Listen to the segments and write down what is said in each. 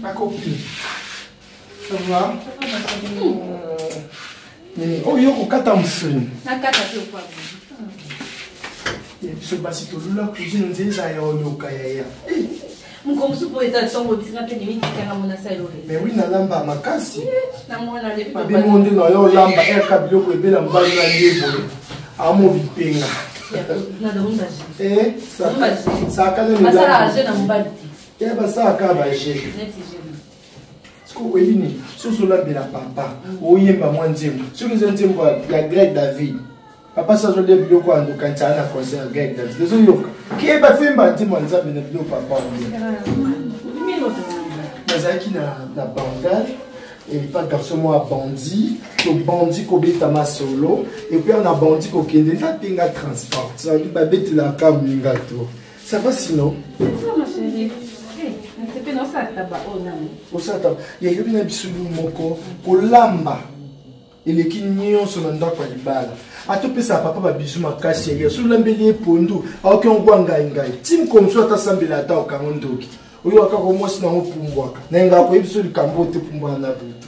Ma copine. Ça va? Oh, yo, au Katamsun. Ce basito, la cuisine, on dit ça, on est au Kaya. Mais oui, na lamba makasi. Babi monde na yo lamba kabilo ko ebela mbali na yebo. Amo bipenga. Ça kana ni masala aje na mbali. Ba sa ka ba je. Siko webini, soso la bela papa. Oyemba mwanzemo. Siko nzembo ya Greg David. Papa ça je l'ai vu quoi en concert Greg David. Désolé yoka. Qui ba femba nzembo nzambe na bilo papa. Nazaki na bandage et pas garçon moi bandit to bandit ko betama solo et puis on a bandit ko kende na tenga transport ça dit ba beti la cam lingato ça va sinon ça ma chérie c'est pas non ça taba on ça taba il y a bien bisulu moko ko lamba ele kinyo so nda kwa libala atopesa papa ba bisu makasi ya so lambeli pondu auki ongwa ngai tim comme ça ta sambela ta okangondoki oui, on a commencé dans le pouvoir. N'enga pas eu sur le cambo de pouvoir na buto.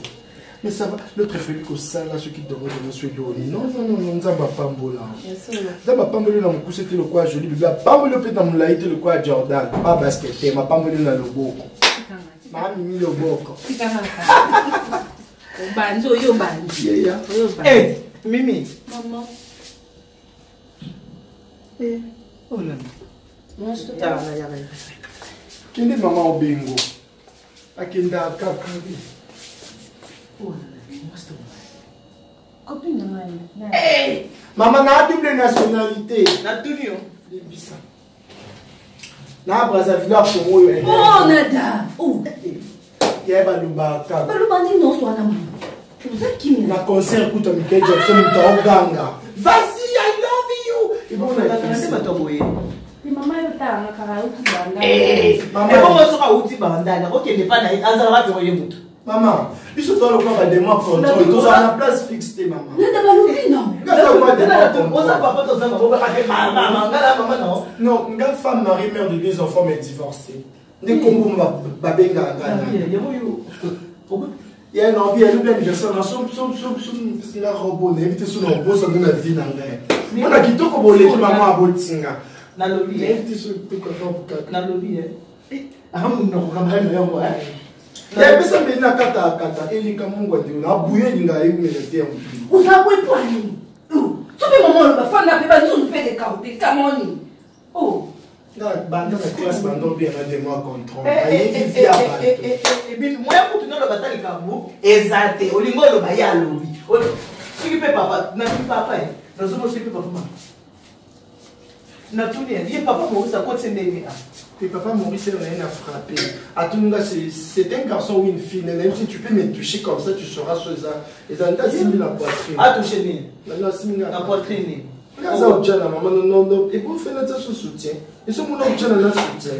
Mais ça va. L'autre fait que ça là ce qui demande de monsieur Loni. Non, ça va pas mbola. Ça va pas mbola na mkou c'était le quoi joli. Biba pas mbola peut dans laïté le quoi Jordan. Pas basket, ma pas mbola na le boko. Ma mimi le boko. Banjo yo banjo. Eh, Mimi. Maman. Eh, oh là. Moi je te parle là. Quelle est maman au bingo? À qui n'a qu'à courir? Oh, copine de moi. Hey! Maman n'a double nationalité. N'a tout vu, les Bissau. N'a Brazzaville pour moi. Oh, Nada! Oh! Il y a pas de barca. Pas le bandit, non, soit la maman. Vous êtes qui? Na concert, écoute, Michael Jackson, tu as Ganga. Vas-y, I love you! Et bon, on a t'envoyer. Maman est là, on a eh, maman, maman, il se doit le corps à des mois pour toi. Tu as la place fixe, maman. Non, une femme mariée, mère de 2 enfants, mais divorcée. Des combos, babenga. Il y a un envie, il y a une personne, il y a un robot, il y a un robot, ça donne la vie. On a quitté comme on l'a dit, maman a botinga. Na lobby na lobby amu no kamera yango ya pesa mbena kata elika mungu ndio na buye linga yumeletea mtu uzakwe twani sobe maman ba fana pe ba nzunu pe de kaute kamoni oh na banda na classe bando bien na de moi contrôle bien moi pour tenir le batali kabu ezate olingo lo ba ya lobby siki pe papa na papa na zomo siki papa il papa Maurice à côté de et papa Maurice rien à frapper. À tout monde, c'est un garçon ou une fille. Même si tu peux me toucher comme ça, tu seras sur ça. Et ça n'a pas simulé la poitrine. Ah, toucher la poitrine. Quand ça, au maman, non. Et pour faire notre soutien. Et ce moment, au Djana, notre soutien.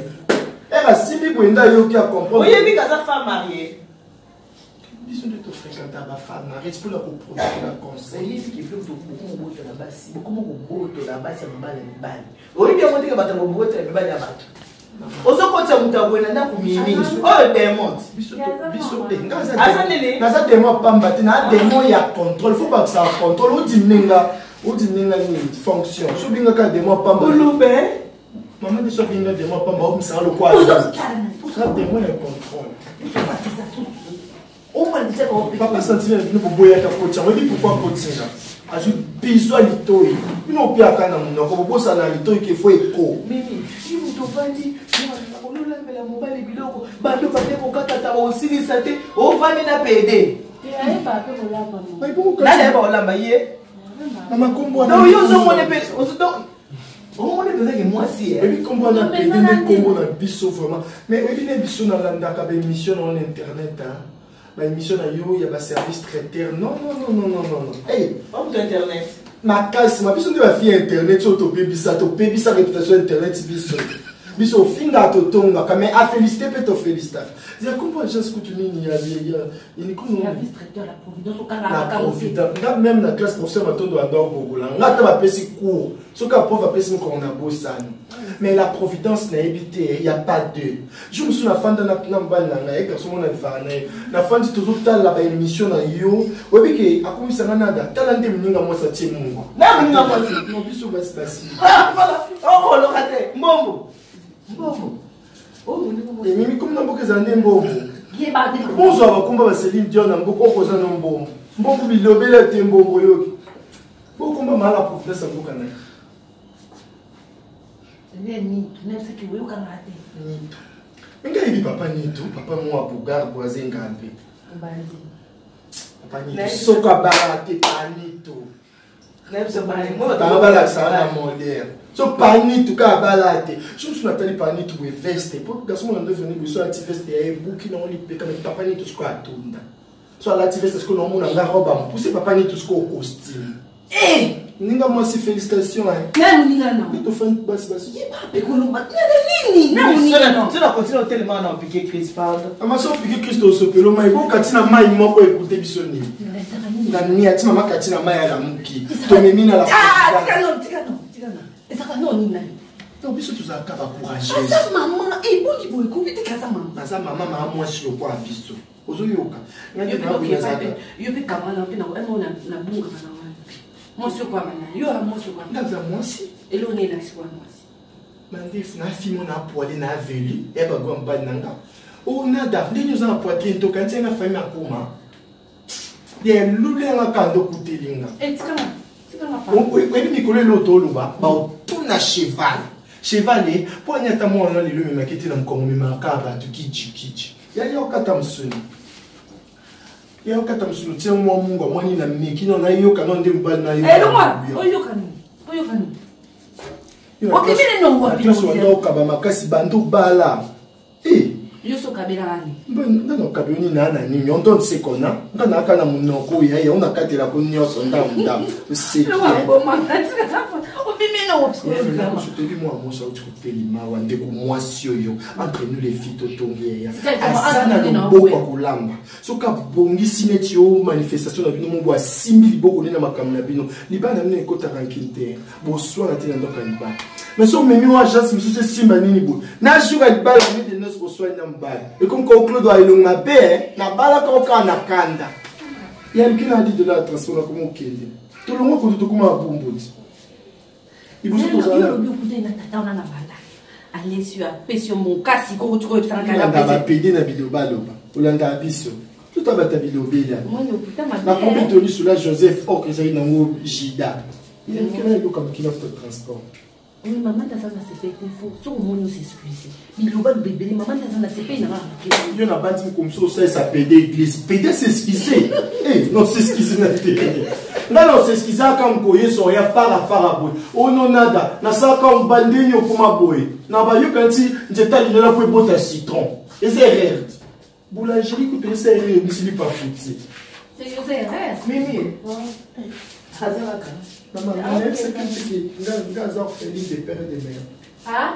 Elle a simulé pour une daille qui a compris. Oui, il y a une femme mariée. Disons de te fréquenter ma femme, arrête pour la proposer la conseil. Il y a qui fait beaucoup de la base, beaucoup de la base, c'est un bal. Oui, bien, on dit que tu as beaucoup de la base. Ozo kote mutabwena na kumimi. Oh démon. Biso Naza démon pamba tina démon ya contrôle. Faut pas que ça contrôle. O dinenga ni fonction. So binga ka démon pamba. Olube. Maman biso binga démon pamba o msala lo kwa. Pour ça démon ya contrôle. On m'a dit que papa sentir nous pour boya ka kotia. On dit pourquoi kotia. Azu biso litoi. Bino pia kana munoko bobosa na litoi ke fo eko. Mimi, si vous tofandi la mobile biloko bando ba te ko kata aussi ni sate o vani na PD. Allez pas pe ko lamba. Mai bon Na le ba lamba ye. Mama kombo na. Non yo zo mone pe o zo donc on est besoin que moi si. Et puis kombo na PD ni kombo na biso vraiment. Mais oui bien biso na landa ka be émission en internet hein. La émission na yo ya ba service traiteur. Non. Hey, pas pour internet. Ma casse ma biso de la fille internet so to baby sa réputation internet biso. biso finga totonga kame a féliciter peut te féliciter ya comprendre gens que tu nini ya ni kono la vice directeur la providence au la Canada providence nga même la classe professeur matondo ando bogola nga ta ba pesi cours soka prof a pesi ko na bosana mais la providence na évité il y a pas deux je me suis la fin de na mbala na e garçon na fana na fin de toujours tal la émission na yo obiki akomisa nada talante mninga mo sa tie mungu na mninga mo no biso ba stasi voilà oh lokate mbombo mimi comme na mboka zande mbombo yeba de bonzo abakumba ba Céline Dion na mboka okoza na mbombo mbombo bilobela te mbombo yoki bokumba mala professeur mboka na ni ce que oui au Canada nito nga ibi papa nito papa mo abugar boise ngambe mbandi papa nito soka barate panito n'aime pas moi bala sana moderne so panito ka balate je me suis appelé panito we veste pour garçon on devenu biso ati veste ya ebuki na oli peka mais papa nito sko atunda so ala ati veste sko no mona nga roba mo pousser papa nito sko costume ninga moi si félicitations hein na ninga non to fan bas yeba pe ko no ba nini na ninga non tu la continue tellement na piquer Chris pardon ama so piquer Christo so pelo mai bo katina mai moko écouter biso ni na ni ati mama katina mai ala muki to memina la tika non ezaka non nina to biso tuzaka ba courage asa mama e bongi boy ko bite kaza mama baza mama moi sur quoi biso ozoyoka yo pe kamana pe na na bunga na moi sur quoi maintenant yo a moi sur quoi ndaza moi si et l'on est là sur moi si mandef na fimo na poile na veli e ba gwa mbani nanga o nada ndeni uza na poitrine to kanti na famille akoma de lule nga kando kutelinga tika na on ebi mikolo loto luba ba tuna cheval po nyata mo na lelo mema kiti na mkongo mema ka ba tu kichi ya yo kata msuni ya okata msulu tie mwa mungu mwani na miki no na yoka no ndi mbali na yoka lo mwa oyoka ni okimene no ngwa pino so ndo ka ba makasi bandu bala yo so kabela ani mbona no kaboni na na ni nyondo nsekona ngana aka na munoko ya ona katela ko nyoso ndamda usiki soutenir moi mon ça tu peux lima wande ko mwasi yo entre nous les filles totongi ya asana no boko kulamba soka bongisi neti yo manifestation na bino mo 6000 boko na makamna bino libana ne kota rankinte bo soir na tena ndoka libana mais so memi wa agence mususu simba nini bo na shuka libala ni de nos bo soir na mbala et comme ko Claude wa ilonga be na bala ko kana kanda ya mkina dit de la transport comme okende to longo ko to kuma bumbudi ibuso to zala yo kude na tata ona na banda aller sur pression mon kasi ko tu ko tsanga la ba pede na video baloba olanda biso tout abata video bela moi yo puta ma na compétoli sur la Joseph ok ça ina ngo jida il est quand même comme qui offre transport oui maman ta sana c'est il faut tout le monde s'excuser il le bébé maman ta sana c'est na yo na bandi comme ça pede église pede c'est excuser non c'est excuser na télé non c'est excuser comme koye so ya fara boy oh non nada na ça comme bandini okuma boy na ba yo kanti njeta linela ko bota citron et c'est rare boulangerie ko c'est rare misili pas fouti c'est que c'est rare mimi hazaka maman c'est que ngaza orpheline de père et de mère ah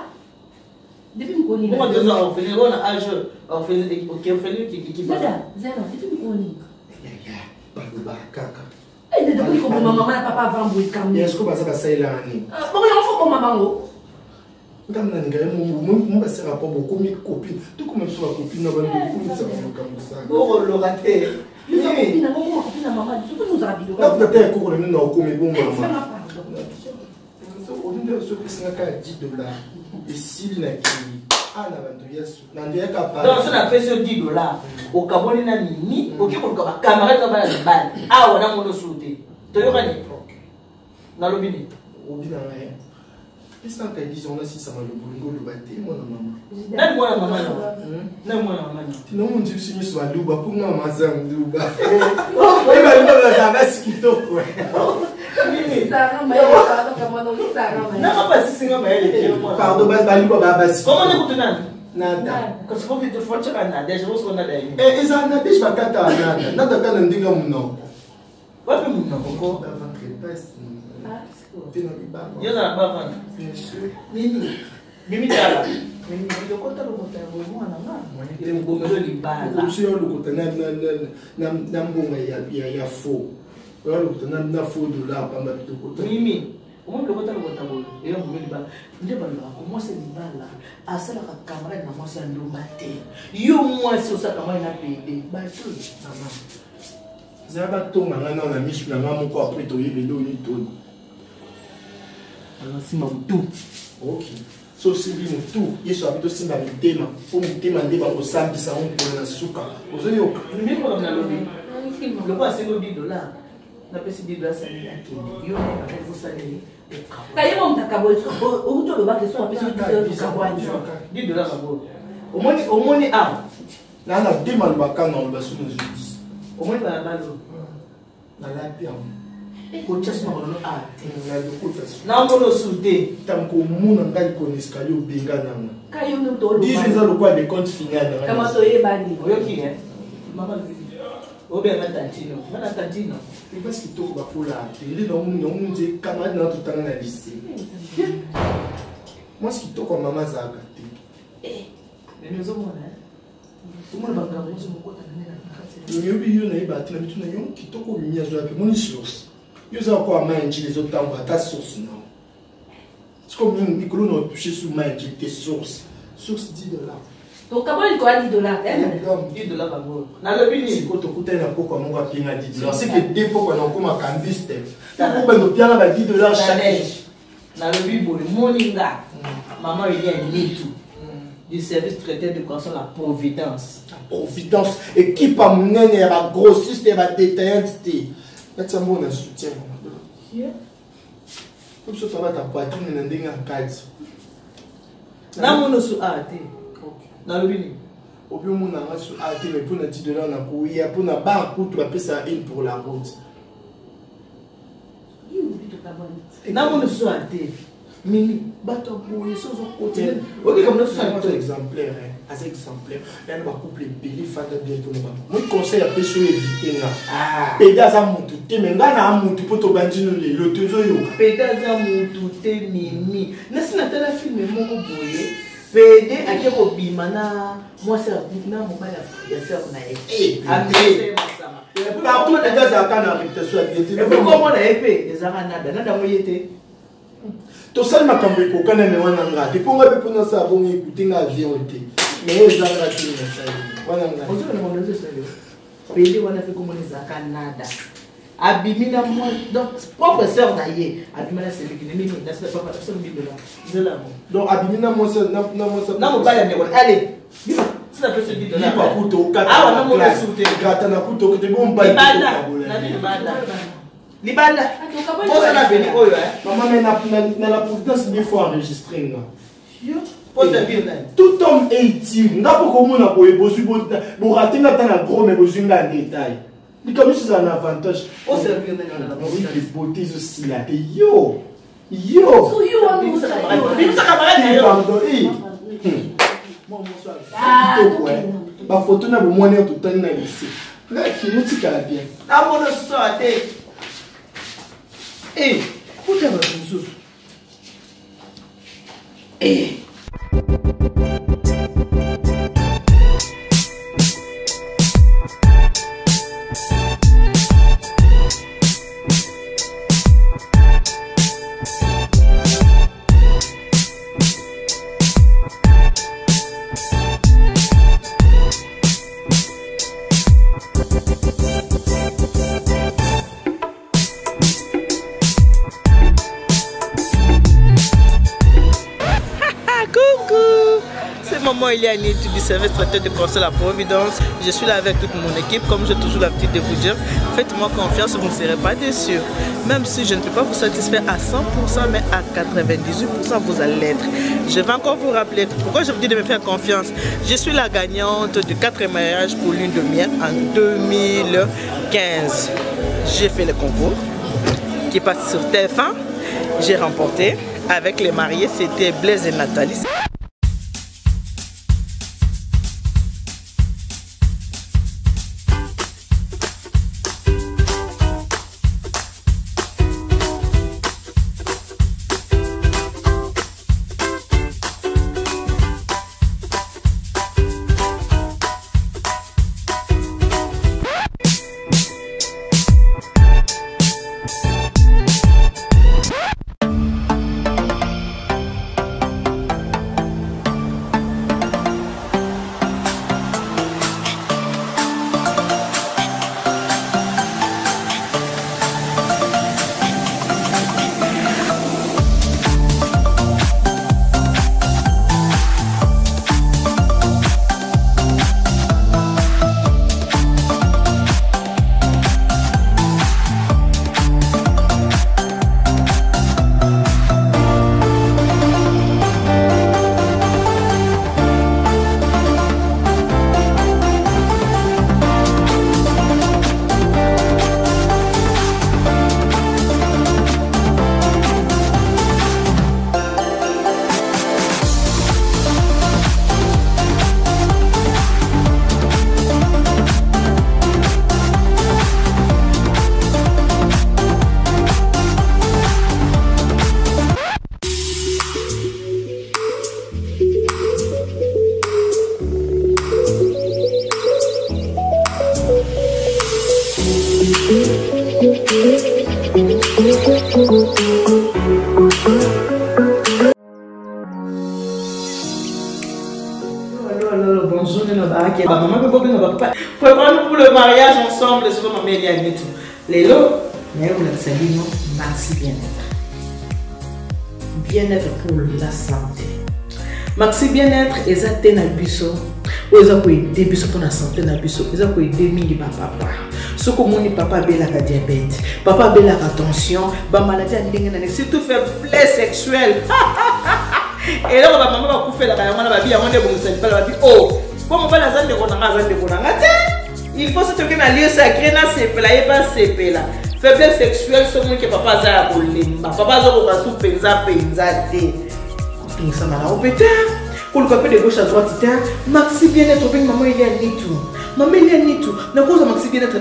depuis mkoni moi déjà orpheline on a âge orpheline qui dada zero depuis mkoni baloba kaka depuis ko maman na papa avant boy kam est-ce que baza basaila ani bon yo faut ko maman ngo ngamna ngai mo basa rapport beaucoup mes copines tout comme sur la copine na bando ko ça comme ça oh lokate nous avons na ngo ko na maman tout nous a bilo na peut-être ko le no ko me bon maman on dit ce que c'est ka $10 et s'il n'a qui ana bantu yesu na ndiye kapala donc ça na pesa $10 au kaboni na nini okiko ka camarade ba na bal ah wana mono sute to yoka ni na lobini obina rien est-ce que disons là si ça va le bolingo le baté moi na maman na moi na maman na moi na maman tino mon dit sinyo so aluba pour na mazam luba et ba luba ça va skito quoi pardon basi comment on écoute nada parce que tu faut checker nada je pense qu'on a d'ailleurs et ça n'a pas bakata nada kana ndinga munoko wapi munoko ventre basse yo na ba fan nini mimi tala le côté le côté libala. Aussi le côté na mbonga ya faux. Le côté na faux dollar pas mal de côté. Mimi, au moins le côté et on veut libala. Nde ba comment c'est libala. Asala ka camarade na moi c'est ndombate. Yo moi c'est ça camarade na PD. Ba tout maman. Zaba tonga na misu na moko après to yebelo ni toni. Alors si mam tout. OK. So simbi mutu yesu abito simba mitema po mitema ndeba osambisa on na suka ozoni oka Mimi ko na lobi le quoi c'est $10 na pesi $10 ça ni akini yo na ka ko saleli kaye mo mtaka boy o to lo ba ke so apesi $10 $10 babo omoni a na na dema lubaka na basu na justice omoni ba balo na la pia ko chasma ko no a na dokota na mono sute tanko muna ngali koneska yo benga nanga kaye mo to lo dis ça le quoi des comptes final kama so ye bani oyoki mama obe na tantino et parce que to ba pola tele no mun je camarade na tout temps na lycée moi ce qui to comme maman zaka te mais nous sommes là tout le monde va garder son côté na yobi yo na ibati na bitu na yo kitoko mimia zo yapi moni source yo za kwa manji les autres temps ta source non c'est comme une micro no toucher sur manji tes source $10 donc kabo liko $10 $10 babo na lobi ni ko to kutana ko kwa mungu apinga $10 c'est que des fois on koma cambiste ko ba no piana ba $10 chaque na lobi boli moninga maman il y a nitu du service traité de console la Providence. Providence, équipe à mener, elle va grossiste, elle va détailler. C'est un bon soutien. Comme ça, tu vas ta poitrine, tu vas ta cadre. Na mono su ate. Na lobini. Au plus, on a su ate, mais pour $10, on a couillé, pour na bar, pour tu vas payer ça une pour la route. Na mono su ate. Mini bato boye sozo côté OK comme nous sommes exemplaire assez exemplaire il y a un couple belé fanda bien pour nous moi conseil à personne éviter là pédaz à mutu te mais ngana mutu poto bandino le tozo yo pédaz à mutu te mimi na sina tala film moko boye pédé akeko bimana moi c'est na mobile ya faire na e amé partout pédaz à kana réputation à bien et comment na épée ezara nada moyete to sal makambo ekokana me wana ngati ponga pe pona sa bon écouter nga avion te mais ezanga ti na sa wana ngati ozo na mondo sele pele wana fe komona za Canada abimina moi donc propre sœur na ye abimina sele ki nini na sa papa so $10 de la donc abimina moi ça na mo baya me wana allez c'est la personne $10 pas kuto kata ah wana mo na sute kata na kuto te bon ba libanda posa na veni oyo maman mais na la Providence il faut enregistrer nga posa vini tout homme est utile nga poko mona boye bosu bo rater nga ta na gros mais bosu nga en détail ni comme c'est un avantage posa vini na oui les beautés aussi là te yo so you want to say ça camarade pardon moi so ba photo na bo mwana tout temps na lycée là qui nous tika bien na mono so ate eh puta ba mususu eh il y a une étude du service traité de console à Providence. Je suis là avec toute mon équipe. Comme j'ai toujours l'habitude de vous dire, faites-moi confiance, vous ne serez pas déçus. Même si je ne peux pas vous satisfaire à 100%, mais à 98%, vous allez l'être. Je vais encore vous rappeler pourquoi je vous dis de me faire confiance. Je suis la gagnante du 4e mariage pour lune de miel en 2015. J'ai fait le concours qui passe sur TF1. J'ai remporté avec les mariés, c'était Blaise et Nathalie. Bonjour, maman peut pas préparons pour le mariage ensemble. C'est maman Eliane tout. Lélo, mais vous le savez non, Maxi bien-être. Bien-être pour la santé. Maxi bien-être exacté na biso. Oza ko aider biso pour la santé na biso. Oza ko aider mingi ba papa. Ce que mon papa bela ka diabète, papa bela ka tension, ba maladie ndenge na surtout faiblesse sexuelle. Et là, maman va couper la caille, on va bien, on est bon, c'est pas la vie. Oh, comment on va la zone de il faut se trouver dans lieu sacré, dans ces plats, et pas ces plats. Faiblesse sexuelle, c'est moi qui papa a pour l'imba. Papa a pour sous penza, tout ça, malade, au pétard. Pour le copain de gauche à droite, Maxi bien-être, maman, il y a ni tout. Maman, il y a ni tout. Ne cause Maxi bien-être,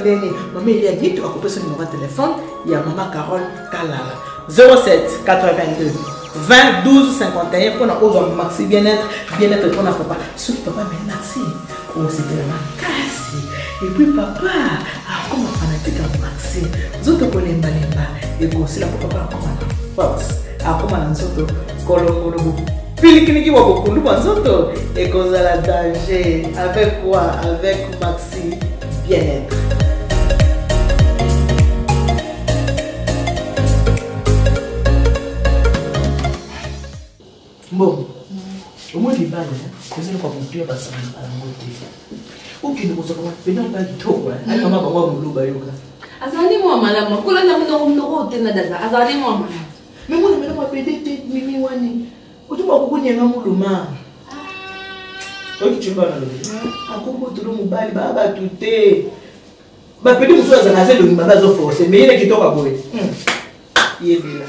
maman, il y a ni tout. À couper son numéro de téléphone, il y a maman Carole Kalala. 07 82 20 12 51 pour nous Maxi bien-être pour notre papa. Ce papa mais Maxi, on s'est vraiment cassé. Et puis papa, comme un fanatique à Maxi, nous autres qu'on aime et aussi la papa comme un force, comme un autre colombo. Puis qui va beaucoup nous autres et cause à la danger avec quoi? Avec Maxi bien-être. Bon, au moins les balles, vous allez pas conclure parce que à la moitié. Ok, nous allons faire un tout. Allez, maman, on va vous l'oublier. Azali moi madame, kola na mnogo tena daza. Azali moi madame. Mais moi, je vais pas péter mimi wani. Où tu vas couper un mouluma? Ok, tu vas là. À quoi tu le mobile, baba tout est. Bah péter vous avez rasé le mobile zo forcé, mais il est qui toka boy. Il est là.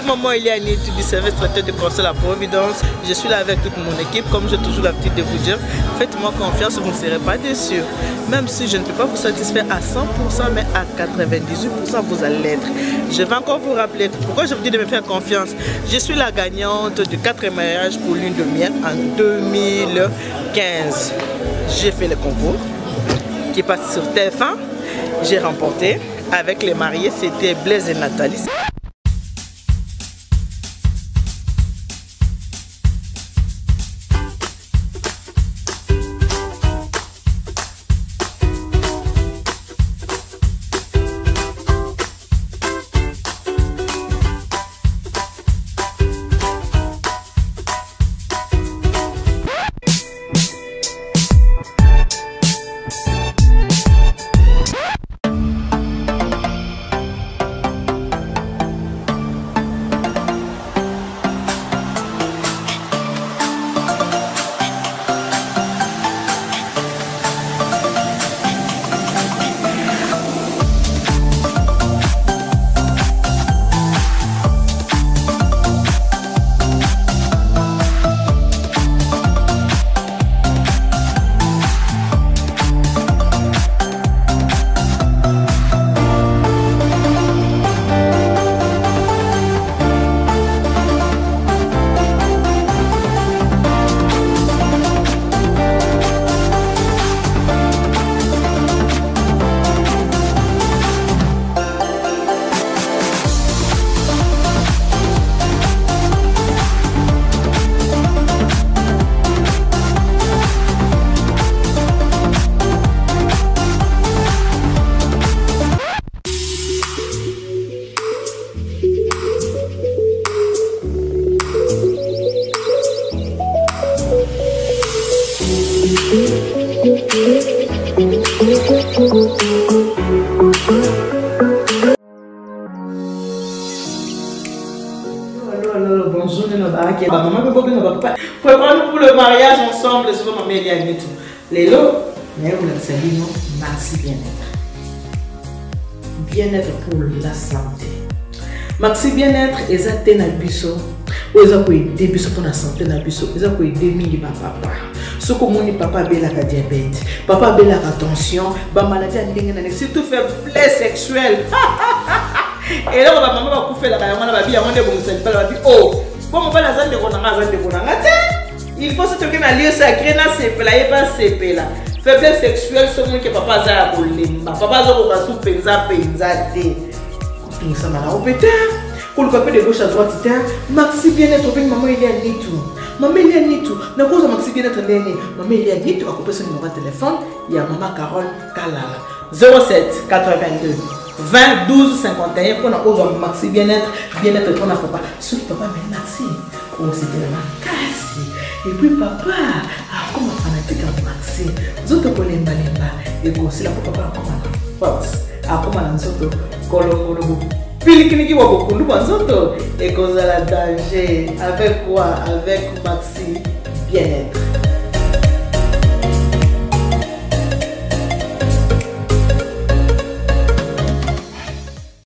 Maman Eliane du service traiteur de conseil à Providence. Je suis là avec toute mon équipe. Comme j'ai toujours l'habitude de vous dire, faites-moi confiance, vous ne serez pas déçus. Même si je ne peux pas vous satisfaire à 100%, mais à 98%, vous allez l'être. Je vais encore vous rappeler pourquoi je vous dis de me faire confiance. Je suis la gagnante du 4e mariage pour lune de miel en 2015. J'ai fait le concours qui passe sur TF1. J'ai remporté avec les mariés, c'était Blaise et Nathalie. Allô, bonjour, maman, pour le mariage ensemble, c'est ma mère et tout. Les lots, mais on a salué, merci bien-être. Bien-être pour la santé. Maxi bien-être, exact na biso. Oza ko aider biso pour la santé na biso. Oza ko aider mingi ba papa. Ce que mon papa bela ka diabète, papa bela ka tension, ba maladie ndenge na surtout faiblesse sexuelle. Et là maman va couper la kayama ba bi ya monde bon c'est pas la bi oh. Bon on va la zande ko na zande ko na ngate. Il faut se toquer na lieu sacré na sepela et pas sepela. Faiblesse sexuelle c'est moi que papa za ko lemba. Papa za ko ba su penza te. Tout ça m'a au pétard. Pour le papier de gauche à droite, Maxi bien-être, maman il y a ni tout. Maman il y a ni tout. N'a cause Maxi bien-être né. Maman il y a ni tout. À couper son numéro de téléphone, il y a maman Carole Kalala. 07 82 20 12 51 pour la cause Maxi bien-être pour la papa. Ce papa mais Maxi, oh c'était la casse. Et puis papa, comme un fanatique à Maxi, vous autres connaissez et aussi la papa comme un force. Comme un autre colombo. Pilikini wa bokundu banzoto et cause la danger avec quoi avec Maxi bien-être.